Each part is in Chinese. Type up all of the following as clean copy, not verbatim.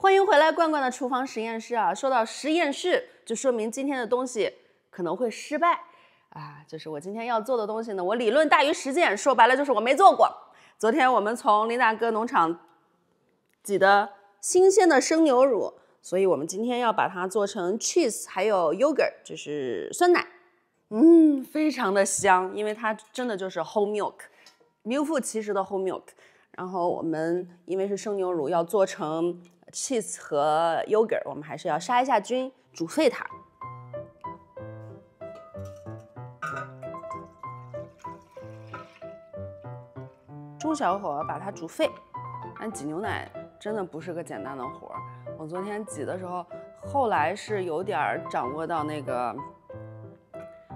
欢迎回来，罐罐的厨房实验室啊！说到实验室，就说明今天的东西可能会失败啊。就是我今天要做的东西呢，我理论大于实践，说白了就是我没做过。昨天我们从林大哥农场挤的新鲜的生牛乳，所以我们今天要把它做成 cheese， 还有 yogurt， 就是酸奶。非常的香，因为它真的就是 whole milk， 名副其实的 whole milk。然后我们因为是生牛乳，要做成 cheese 和 yogurt， 我们还是要杀一下菌，煮沸它。中小火把它煮沸。但挤牛奶真的不是个简单的活儿。我昨天挤的时候，后来是有点掌握到那个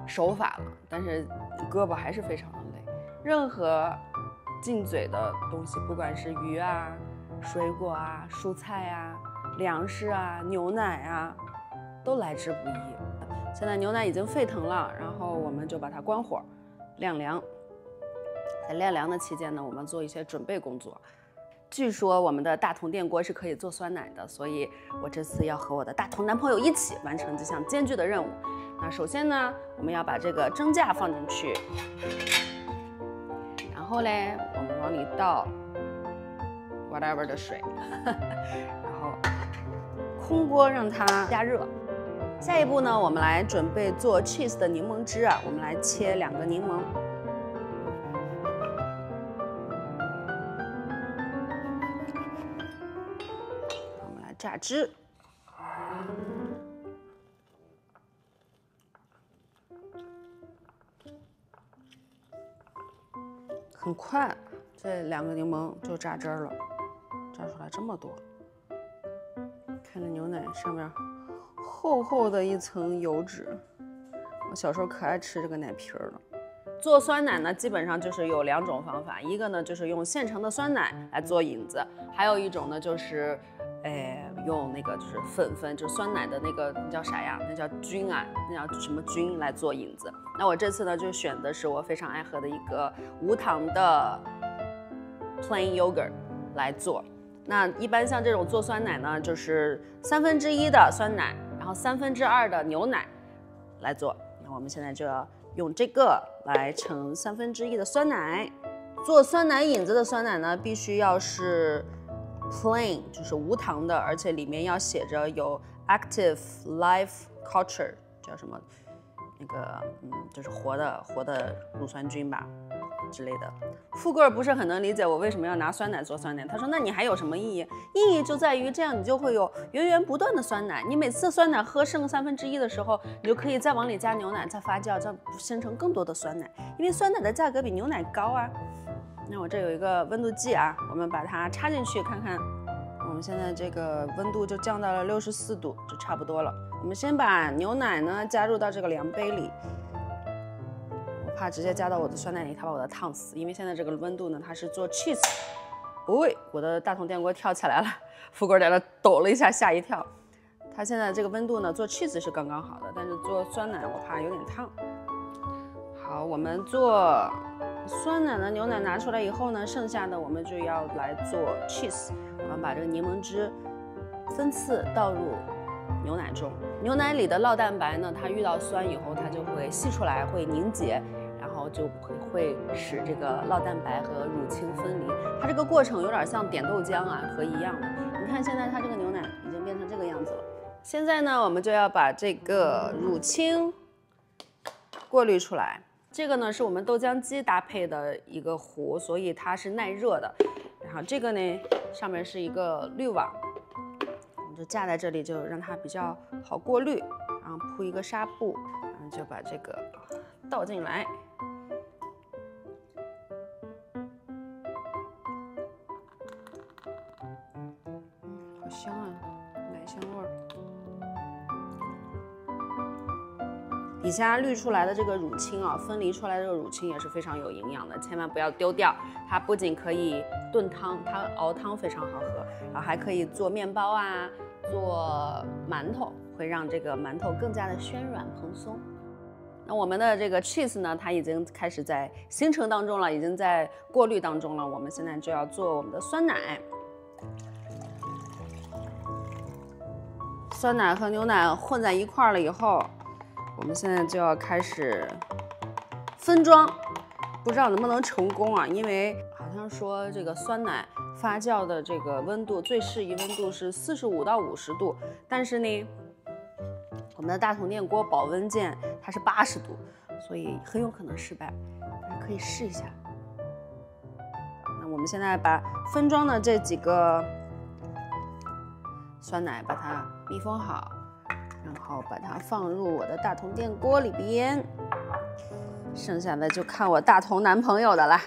手法了，但是胳膊还是非常的累。任何进嘴的东西，不管是鱼啊、水果啊、蔬菜啊、粮食啊、牛奶啊，都来之不易。现在牛奶已经沸腾了，然后我们就把它关火晾凉。在晾凉的期间呢，我们做一些准备工作。据说我们的大同电锅是可以做酸奶的，所以我这次要和我的大同男朋友一起完成这项艰巨的任务。那首先呢，我们要把这个蒸架放进去，然后嘞，我们往里倒 whatever 的水，然后空锅让它加热。下一步呢，我们来准备做 cheese 的柠檬汁啊，我们来切2个柠檬。榨汁，很快，这2个柠檬就榨汁了，榨出来这么多。看着牛奶上面厚厚的一层油脂，我小时候可爱吃这个奶皮了。做酸奶呢，基本上就是有2种方法，一个呢就是用现成的酸奶来做引子，还有一种呢就是。用那个就是粉，就是酸奶的那个叫啥呀？那叫菌啊，那叫什么菌来做引子？那我这次呢就选的是我非常爱喝的一个无糖的 plain yogurt 来做。那一般像这种做酸奶呢，就是1/3的酸奶，然后2/3的牛奶来做。那我们现在就要用这个来盛1/3的酸奶。做酸奶引子的酸奶呢，必须要是plain 就是无糖的，而且里面要写着有 active live culture， 叫什么那个就是活的乳酸菌吧之类的。富贵不是很能理解我为什么要拿酸奶做酸奶，他说那你还有什么意义？意义就在于这样你就会有源源不断的酸奶，你每次酸奶喝剩1/3的时候，你就可以再往里加牛奶，再发酵，再生成更多的酸奶，因为酸奶的价格比牛奶高啊。那我这有一个温度计啊，我们把它插进去看看，我们现在这个温度就降到了64度，就差不多了。我们先把牛奶呢加入到这个量杯里，我怕直接加到我的酸奶里，它把我的烫死，因为现在这个温度呢，它是做 cheese。喂，我的大同电锅跳起来了，富贵在那抖了一下，吓一跳。它现在这个温度呢，做 cheese 是刚刚好的，但是做酸奶我怕有点烫。好，我们做酸奶的牛奶拿出来以后呢，剩下的我们就要来做 cheese。我们把这个柠檬汁分次倒入牛奶中。牛奶里的酪蛋白呢，它遇到酸以后，它就会析出来，会凝结，然后就会使这个酪蛋白和乳清分离。它这个过程有点像点豆浆啊和一样的。你看现在它这个牛奶已经变成这个样子了。现在呢，我们就要把这个乳清过滤出来。这个呢是我们豆浆机搭配的一个壶，所以它是耐热的。然后这个呢上面是一个滤网，我们就架在这里，就让它比较好过滤。然后铺一个纱布，然后就把这个倒进来。好香啊，奶香味儿。底下滤出来的这个乳清啊，分离出来的这个乳清也是非常有营养的，千万不要丢掉。它不仅可以炖汤，它熬汤非常好喝，然后还可以做面包啊，做馒头，会让这个馒头更加的暄软蓬松。那我们的这个 cheese 呢，它已经开始在形成当中了，已经在过滤当中了。我们现在就要做我们的酸奶。酸奶和牛奶混在一块儿了以后，我们现在就要开始分装，不知道能不能成功啊？因为好像说这个酸奶发酵的这个温度最适宜温度是45到50度，但是呢，我们的大同电锅保温键它是80度，所以很有可能失败，但是可以试一下。那我们现在把分装的这几个酸奶把它密封好，然后把它放入我的大同电锅里边，剩下的就看我大同男朋友的啦。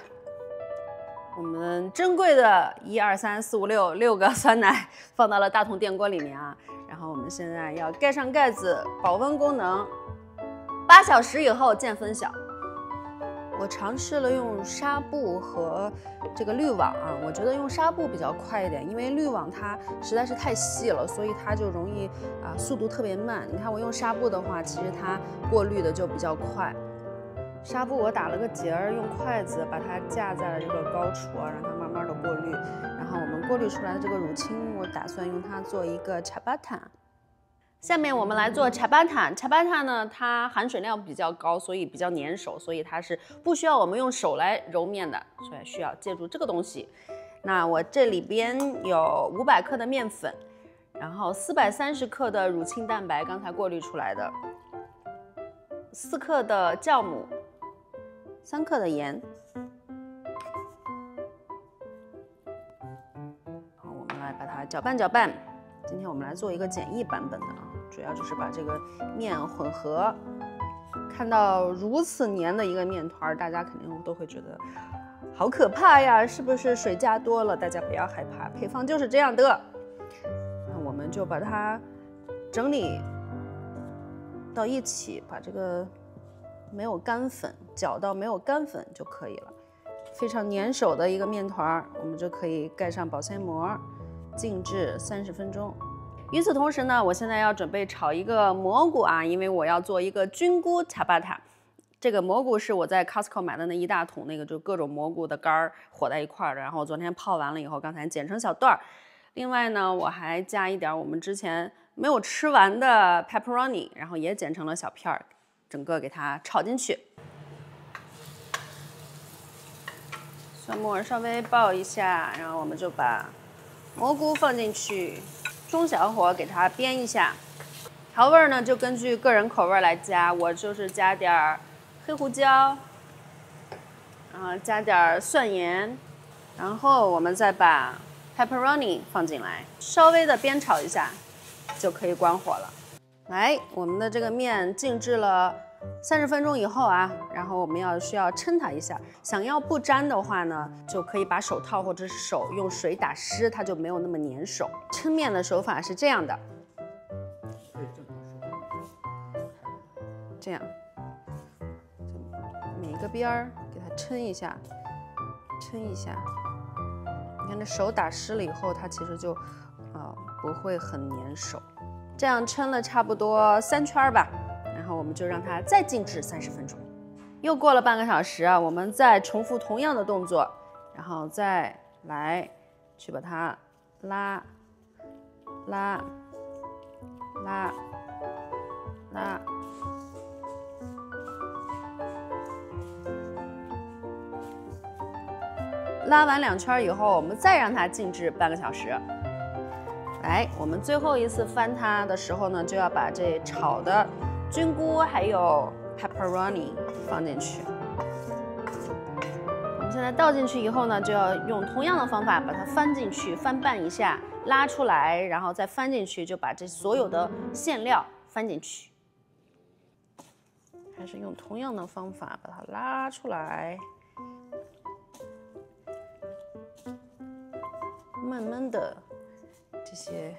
我们珍贵的1、2、3、4、5、6个酸奶放到了大同电锅里面啊，然后我们现在要盖上盖子，保温功能，8小时以后见分晓。我尝试了用纱布和这个滤网啊，我觉得用纱布比较快一点，因为滤网它实在是太细了，所以它就容易速度特别慢。你看我用纱布的话，其实它过滤的就比较快。纱布我打了个结儿，用筷子把它架在了这个高处啊，让它慢慢的过滤。然后我们过滤出来的这个乳清，我打算用它做一个茶巴塔。下面我们来做茶巴塔。茶巴塔呢，它含水量比较高，所以比较粘手，所以它是不需要我们用手来揉面的，所以需要借助这个东西。那我这里边有500克的面粉，然后430克的乳清蛋白，刚才过滤出来的，4克的酵母，3克的盐。好，我们来把它搅拌搅拌。今天我们来做一个简易版本的啊，主要就是把这个面混合。看到如此黏的一个面团，大家肯定都会觉得好可怕呀，是不是水加多了？大家不要害怕，配方就是这样的。那我们就把它整理到一起，把这个没有干粉搅到没有干粉就可以了。非常粘手的一个面团，我们就可以盖上保鲜膜。静置30分钟。与此同时呢，我现在要准备炒一个蘑菇啊，因为我要做一个菌菇茶巴塔。这个蘑菇是我在 Costco 买的那一大桶，那个就各种蘑菇的干儿和在一块儿的，然后昨天泡完了以后，刚才剪成小段儿。另外呢，我还加一点我们之前没有吃完的 pepperoni， 然后也剪成了小片儿，整个给它炒进去。蒜末稍微爆一下，然后我们就把蘑菇放进去，中小火给它煸一下。调味呢就根据个人口味来加，我就是加点黑胡椒，然后加点蒜盐，然后我们再把 pepperoni 放进来，稍微的煸炒一下就可以关火了。来，我们的这个面静置了30分钟以后啊，然后我们需要抻它一下。想要不粘的话呢，就可以把手套或者是手用水打湿，它就没有那么粘手。抻面的手法是这样的，这样，每个边儿给它抻一下，抻一下。你看这手打湿了以后，它其实就不会很粘手。这样抻了差不多3圈吧。然后我们就让它再静置30分钟。又过了半个小时啊，我们再重复同样的动作，然后再来去把它拉拉拉拉，拉完2圈以后，我们再让它静置半个小时。来，我们最后一次翻它的时候呢，就要把这炒的菌菇还有 pepperoni 放进去。我们现在倒进去以后呢，就要用同样的方法把它翻进去，翻拌一下，拉出来，然后再翻进去，就把这所有的馅料翻进去。还是用同样的方法把它拉出来，慢慢的这些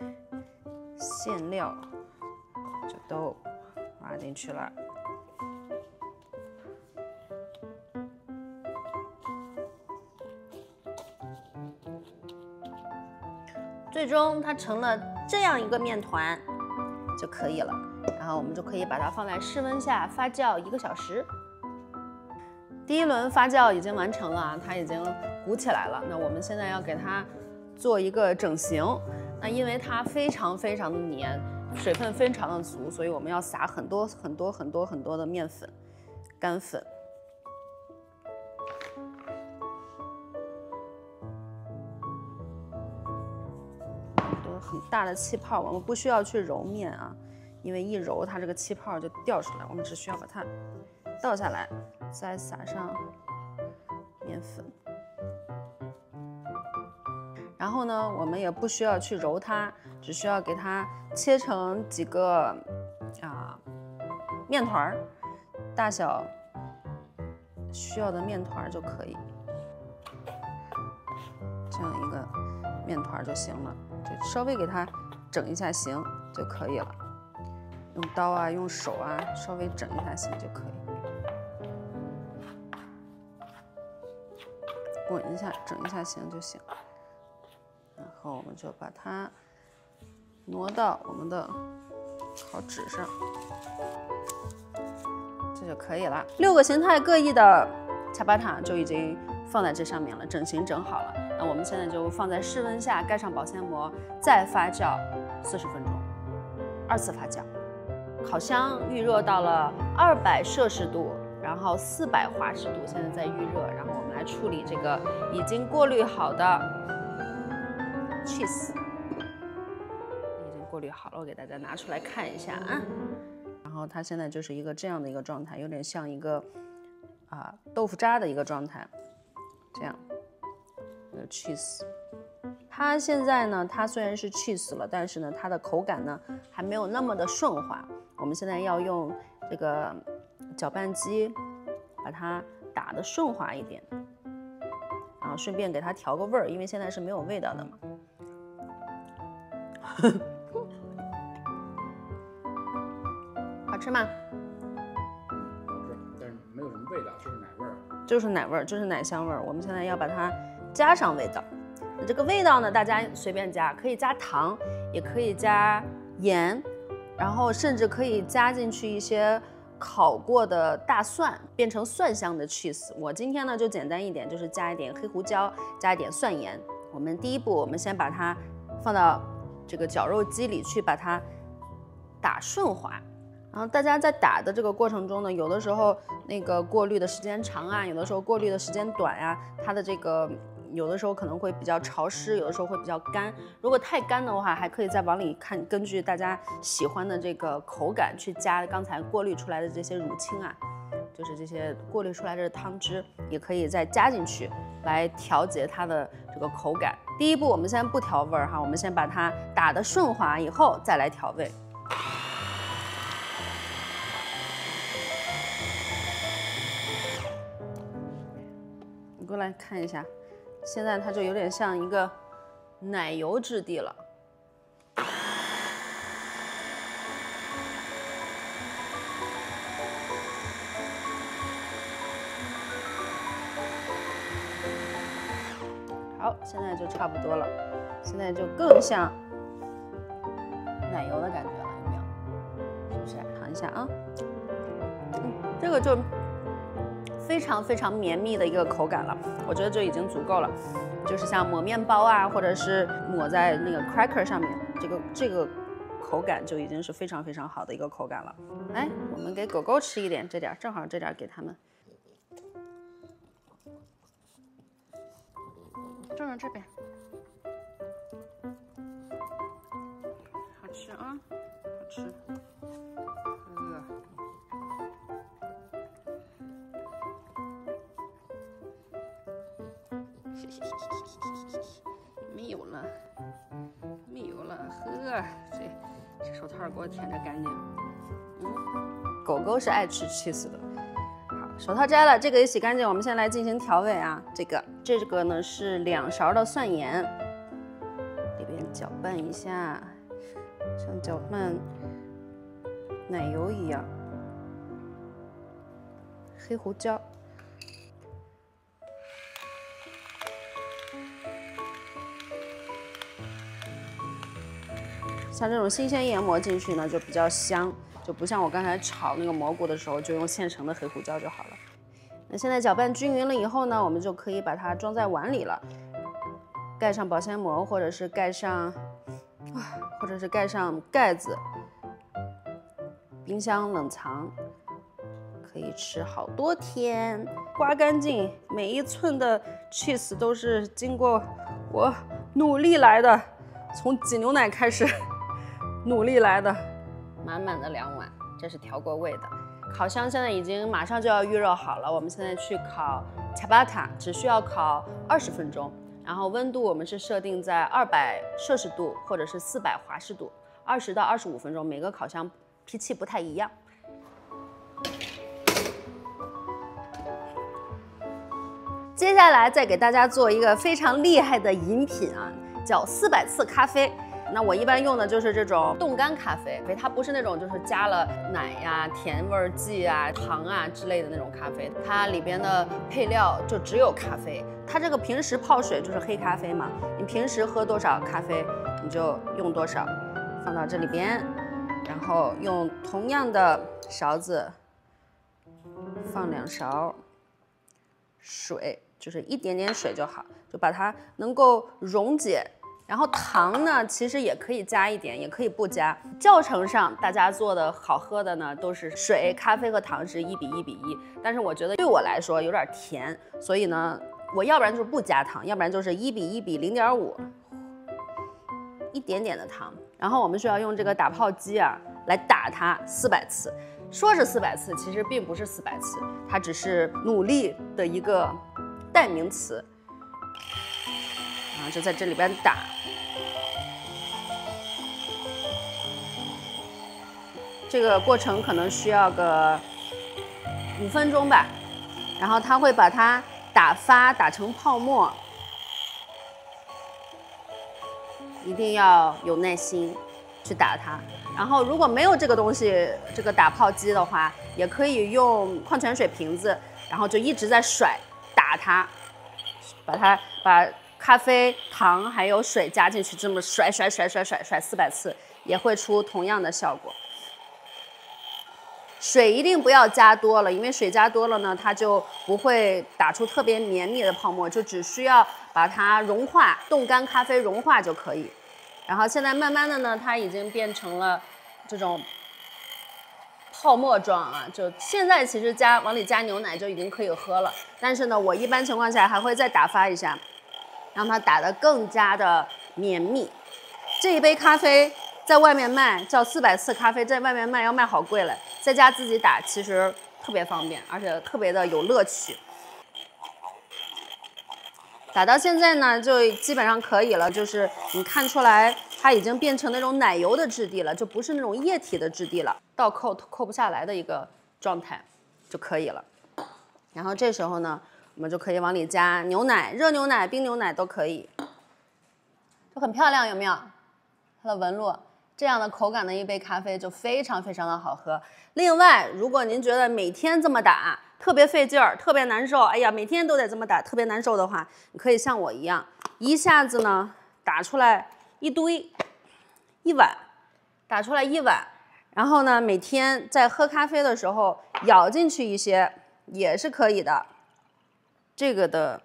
馅料就都拉进去了。最终它成了这样一个面团就可以了，然后我们就可以把它放在室温下发酵1个小时。第一轮发酵已经完成了，它已经鼓起来了。那我们现在要给它做一个整形。那因为它非常非常的黏，水分非常的足，所以我们要撒很多的面粉、干粉。很大的气泡，我们不需要去揉面啊，因为一揉它这个气泡就掉出来，我们只需要把它倒下来，再撒上面粉。然后呢，我们也不需要去揉它，只需要给它切成几个面团儿，大小需要的面团就可以，这样一个面团就行了。就稍微给它整一下形就可以了，用刀啊，用手啊，稍微整一下形就可以，滚一下，整一下形就行。然后我们就把它挪到我们的烤纸上，这就可以了。6个形态各异的恰巴塔就已经放在这上面了，整形整好了。那我们现在就放在室温下，盖上保鲜膜，再发酵40分钟，2次发酵。烤箱预热到了200摄氏度，然后400华氏度，现在在预热。然后我们来处理这个已经过滤好的 cheese， 已经过滤好了，我给大家拿出来看一下啊。然后它现在就是一个这样的一个状态，有点像一个豆腐渣的一个状态，这样。cheese， 它现在呢，它虽然是 cheese 了，但是呢，它的口感呢还没有那么的顺滑。我们现在要用这个搅拌机把它打得顺滑一点，然后顺便给它调个味儿，因为现在是没有味道的嘛。好吃吗？好吃，但是没有什么味道，就是奶味儿。就是奶味儿，就是奶香味儿。我们现在要把它加上味道，那这个味道呢，大家随便加，可以加糖，也可以加盐，然后甚至可以加进去一些烤过的大蒜，变成蒜香的 cheese。我今天呢就简单一点，就是加一点黑胡椒，加一点蒜盐。我们第一步，我们先把它放到这个绞肉机里去，把它打顺滑。然后大家在打的这个过程中呢，有的时候那个过滤的时间长啊，有的时候过滤的时间短呀，它的这个有的时候可能会比较潮湿，有的时候会比较干。如果太干的话，还可以再往里看，根据大家喜欢的这个口感去加刚才过滤出来的这些乳清啊，就是这些过滤出来的汤汁，也可以再加进去来调节它的这个口感。第一步，我们先不调味儿哈，我们先把它打得顺滑以后再来调味。你过来看一下，现在它就有点像一个奶油质地了。好，现在就差不多了，现在就更像奶油的感觉了，有没有？是不是？尝一下啊，这个就非常非常绵密的一个口感了，我觉得就已经足够了。就是像抹面包啊，或者是抹在那个 cracker 上面，这个口感就已经是非常非常好的一个口感了。来，我们给狗狗吃一点，这点正好这点给他们。正正这边，好吃啊，好吃。没有了，没有了，呵，这手套给我舔着干净。狗狗是爱吃 cheese 的。好，手套摘了，这个也洗干净。我们先来进行调味啊。这个呢是2勺的蒜盐，这边搅拌一下，像搅拌奶油一样。黑胡椒。像这种新鲜研磨进去呢，就比较香，就不像我刚才炒那个蘑菇的时候就用现成的黑胡椒就好了。那现在搅拌均匀了以后呢，我们就可以把它装在碗里了，盖上保鲜膜或者是盖上或者是盖上盖子，冰箱冷藏，可以吃好多天。刮干净，每一寸的 cheese 都是经过我努力来的，从挤牛奶开始努力来的。满满的2碗，这是调过味的。烤箱现在已经马上就要预热好了，我们现在去烤 ciabatta， 只需要烤20分钟。然后温度我们是设定在200摄氏度或者是400华氏度，20到25分钟。每个烤箱脾气不太一样。接下来再给大家做一个非常厉害的饮品啊，叫400次咖啡。那我一般用的就是这种冻干咖啡，它不是那种就是加了奶呀、甜味剂啊、糖啊之类的那种咖啡，它里边的配料就只有咖啡。它这个平时泡水就是黑咖啡嘛，你平时喝多少咖啡你就用多少，放到这里边，然后用同样的勺子放2勺水，就是一点点水就好，就把它能够溶解。然后糖呢，其实也可以加一点，也可以不加。教程上大家做的好喝的呢，都是水、咖啡和糖是1:1:1，但是我觉得对我来说有点甜，所以呢，我要不然就是不加糖，要不然就是1:1:0.5，一点点的糖。然后我们需要用这个打泡机啊来打它400次，说是400次，其实并不是400次，它只是努力的一个代名词。然后就在这里边打。这个过程可能需要个5分钟吧，然后它会把它打发，打成泡沫，一定要有耐心去打它。然后如果没有这个东西，这个打泡机的话，也可以用矿泉水瓶子，然后就一直在甩打它，把咖啡、糖还有水加进去，这么甩400次，也会出同样的效果。水一定不要加多了，因为水加多了呢，它就不会打出特别绵密的泡沫，就只需要把它融化，冻干咖啡融化就可以。然后现在慢慢的呢，它已经变成了这种泡沫状啊，就现在其实往里加牛奶就已经可以喝了。但是呢，我一般情况下还会再打发一下，让它打得更加的绵密。这一杯咖啡在外面卖叫400次咖啡，在外面卖要卖好贵了，在家自己打其实特别方便，而且特别的有乐趣。打到现在呢，就基本上可以了，就是你看出来它已经变成那种奶油的质地了，就不是那种液体的质地了，倒扣不下来的一个状态就可以了。然后这时候呢，我们就可以往里加牛奶，热牛奶、冰牛奶都可以，就很漂亮，有没有？它的纹路，这样的口感的一杯咖啡就非常非常的好喝。另外，如果您觉得每天这么打特别费劲儿，特别难受，哎呀，每天都得这么打，特别难受的话，你可以像我一样，一下子呢打出来一堆，1碗，打出来1碗，然后呢，每天在喝咖啡的时候舀进去一些也是可以的。这个的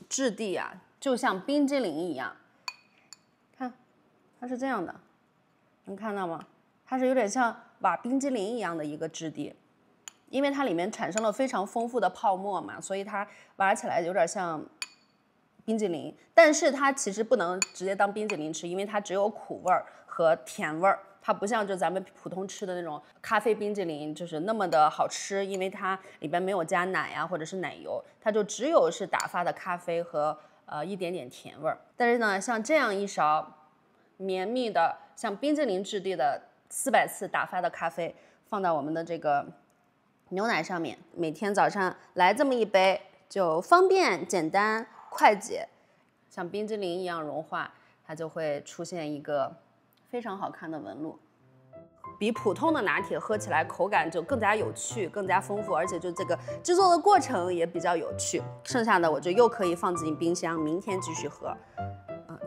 质地啊，就像冰激凌一样，看，它是这样的，能看到吗？它是有点像瓦冰激凌一样的一个质地，因为它里面产生了非常丰富的泡沫嘛，所以它挖起来有点像冰激凌，但是它其实不能直接当冰激凌吃，因为它只有苦味儿和甜味儿。它不像就咱们普通吃的那种咖啡冰激凌，就是那么的好吃，因为它里边没有加奶啊或者是奶油，它就只有是打发的咖啡和一点点甜味儿。但是呢，像这样一勺绵密的像冰激凌质地的400次打发的咖啡，放到我们的这个牛奶上面，每天早上来这么一杯，就方便、简单、快捷，像冰激凌一样融化，它就会出现一个非常好看的纹路，比普通的拿铁喝起来口感就更加有趣、更加丰富，而且就这个制作的过程也比较有趣。剩下的我就又可以放进冰箱，明天继续喝。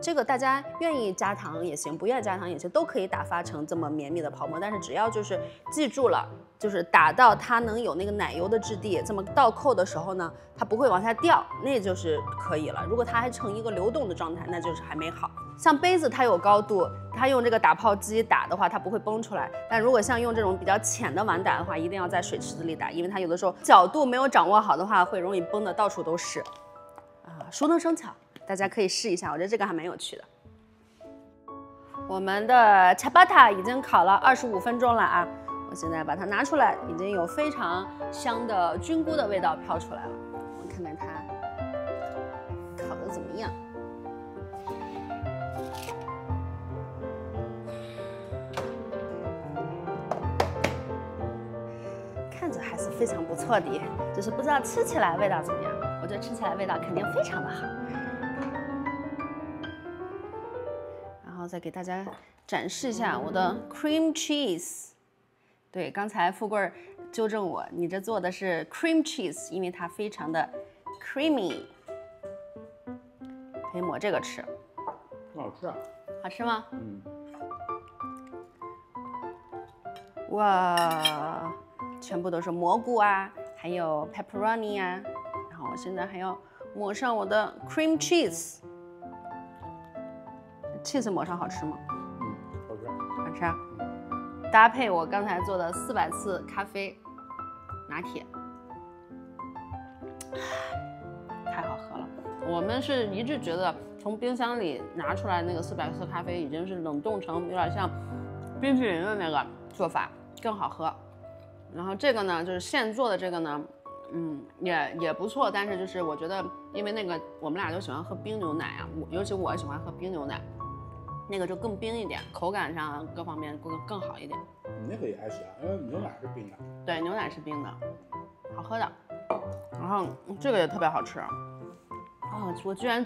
这个大家愿意加糖也行，不愿意加糖也行，都可以打发成这么绵密的泡沫。但是只要就是记住了，就是打到它能有那个奶油的质地，这么倒扣的时候呢，它不会往下掉，那就是可以了。如果它还呈一个流动的状态，那就是还没好。像杯子它有高度，它用这个打泡机打的话，它不会崩出来。但如果像用这种比较浅的碗打的话，一定要在水池子里打，因为它有的时候角度没有掌握好的话，会容易崩的到处都是。熟能生巧，大家可以试一下，我觉得这个还蛮有趣的。我们的恰巴塔已经烤了25分钟了啊，我现在把它拿出来，已经有非常香的菌菇的味道飘出来了。我们看看它烤的怎么样。看着还是非常不错的，就是不知道吃起来味道怎么样。我觉得吃起来味道肯定非常的好。然后再给大家展示一下我的 cream cheese。对，刚才富贵纠正我，你这做的是 cream cheese， 因为它非常的 creamy， 可以抹这个吃。很好吃啊。好吃吗？嗯。哇，全部都是蘑菇啊，还有 pepperoni 啊。然后我现在还要抹上我的 cream cheese。cheese 抹上好吃吗？嗯，好吃。好吃啊。搭配我刚才做的400次咖啡拿铁，太好喝了。我们是一致觉得从冰箱里拿出来那个400次咖啡已经是冷冻成有点像冰淇淋的那个做法，更好喝。然后这个呢，就是现做的这个呢，也不错，但是就是我觉得，因为那个我们俩都喜欢喝冰牛奶啊，尤其我喜欢喝冰牛奶。那个就更冰一点，口感上各方面更好一点。你那个也还行，因为牛奶是冰的。对，牛奶是冰的，好喝的。然后这个也特别好吃。我居然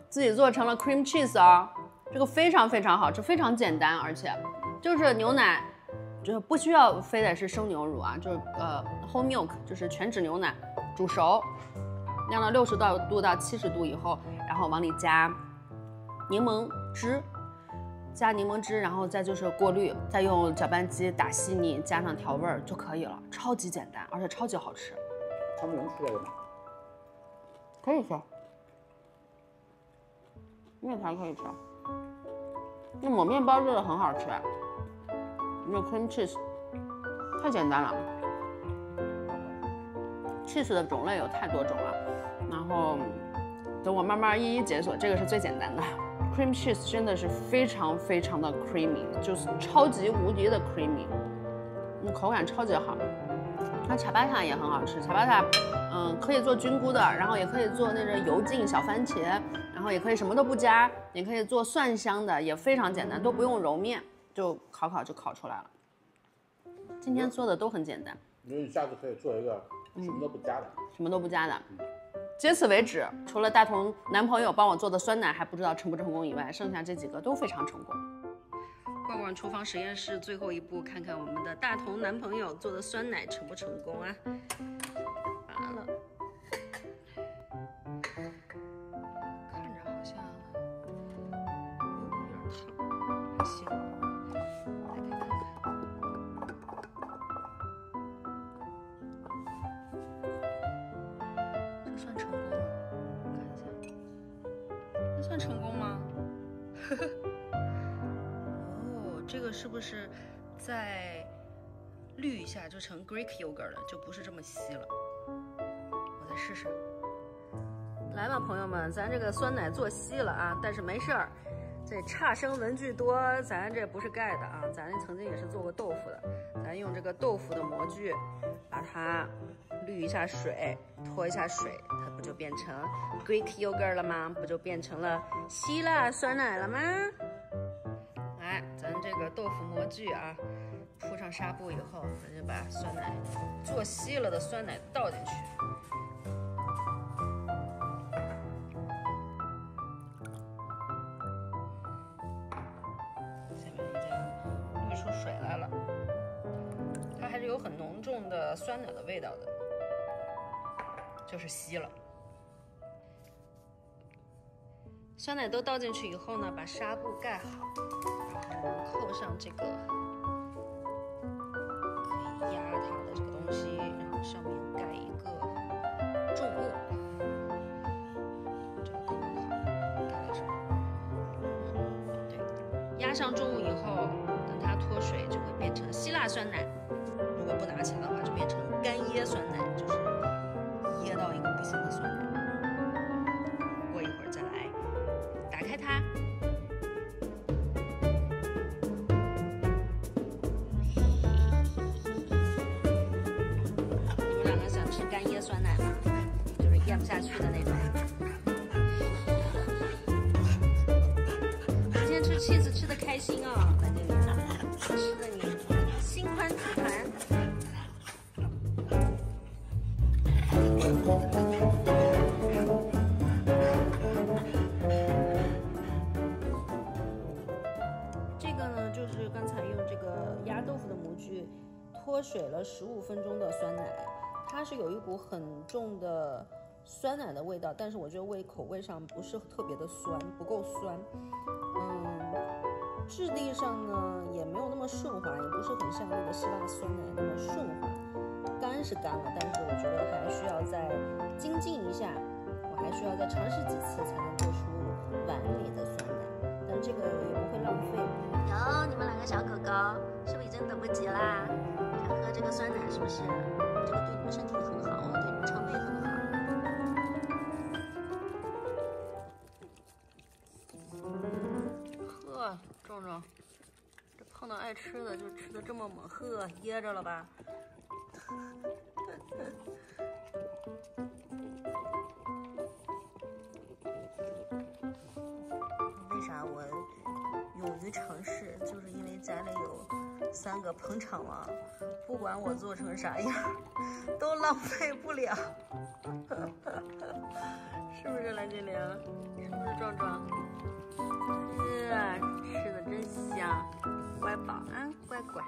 自己做成了 cream cheese 啊！这个非常非常好吃，非常简单，而且就是牛奶，就是不需要非得是生牛乳啊，就是whole milk， 就是全脂牛奶，煮熟，酿到60度到70度以后，然后往里加柠檬汁，然后再就是过滤，再用搅拌机打稀泥，加上调味儿就可以了，超级简单，而且超级好吃。他们能吃这个吗？可以吃，面条可以吃。那抹面包做的很好吃，那 cream cheese 太简单了。cheese 的种类有太多种了，然后等我慢慢一一解锁，这个是最简单的。cream cheese 真的是非常非常的 creamy， 就是超级无敌的 creamy， 口感超级好。那恰巴塔也很好吃，恰巴塔，可以做菌菇的，然后也可以做那种油浸小番茄，然后也可以什么都不加，也可以做蒜香的，也非常简单，都不用揉面，就烤就烤出来了。今天做的都很简单。我觉得你下次可以做一个什么都不加的。什么都不加的。截此为止，除了大同男朋友帮我做的酸奶还不知道成不成功以外，剩下这几个都非常成功。逛逛厨房实验室，最后一步，看看我们的大同男朋友做的酸奶成不成功啊？拔了，看着好像有点烫，还行。来看看，这算成功吗？看一下，这算成功吗？呵呵。这个是不是再滤一下就成 Greek yogurt 了，就不是这么稀了？我再试试。来吧，朋友们，咱这个酸奶做稀了啊，但是没事儿，这差生文具多，咱这不是盖的啊，咱曾经也是做过豆腐的，咱用这个豆腐的模具把它滤一下水，脱一下水，它不就变成 Greek yogurt 了吗？不就变成了希腊酸奶了吗？来，咱这个豆腐模具啊，铺上纱布以后，咱就把酸奶做稀了的酸奶倒进去。下面已经滤出水来了，它还是有很浓重的酸奶的味道的，就是稀了。酸奶都倒进去以后呢，把纱布盖好。扣上这个可以压它的这个东西，然后上面盖一个重物，这个刚刚好，盖在这儿。加上中午以后，等它脱水就会变成希腊酸奶。如果不拿起来的话，就变成干椰酸奶，就是噎到一个不行的酸奶。过一会儿再来打开它。你们两个想吃干椰酸奶吗？就是咽不下去的那种。今天吃 cheese 吃的开心啊，在这里吃的你心宽体盘。这个呢，就是刚才用这个鸭豆腐的模具脱水了15分钟的酸奶，它是有一股很重的酸奶的味道，但是我觉得口味上不是特别的酸，不够酸。质地上呢也没有那么顺滑，也不是很像那个希腊酸奶那么顺滑。干是干了，但是我觉得还需要再精进一下，我还需要再尝试几次才能做出碗里的酸奶，但这个也不会浪费。哟，你们两个小狗狗是不是已经等不及啦？想喝这个酸奶是不是？这个对你们身体很好哦，对你们肠胃很好。呵，壮壮，这碰到爱吃的就吃的这么猛，呵，噎着了吧？为啥我勇于尝试？就是因为家里有3个捧场王，不管我做成啥样，都浪费不了。是不是蓝精灵？是不是壮壮？吃的真香，乖宝啊，乖乖。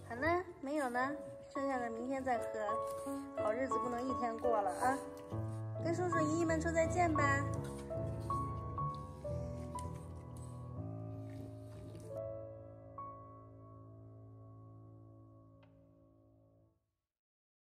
好呢，没有呢，剩下的明天再喝。好日子不能一天过了啊！跟叔叔姨姨们说再见吧。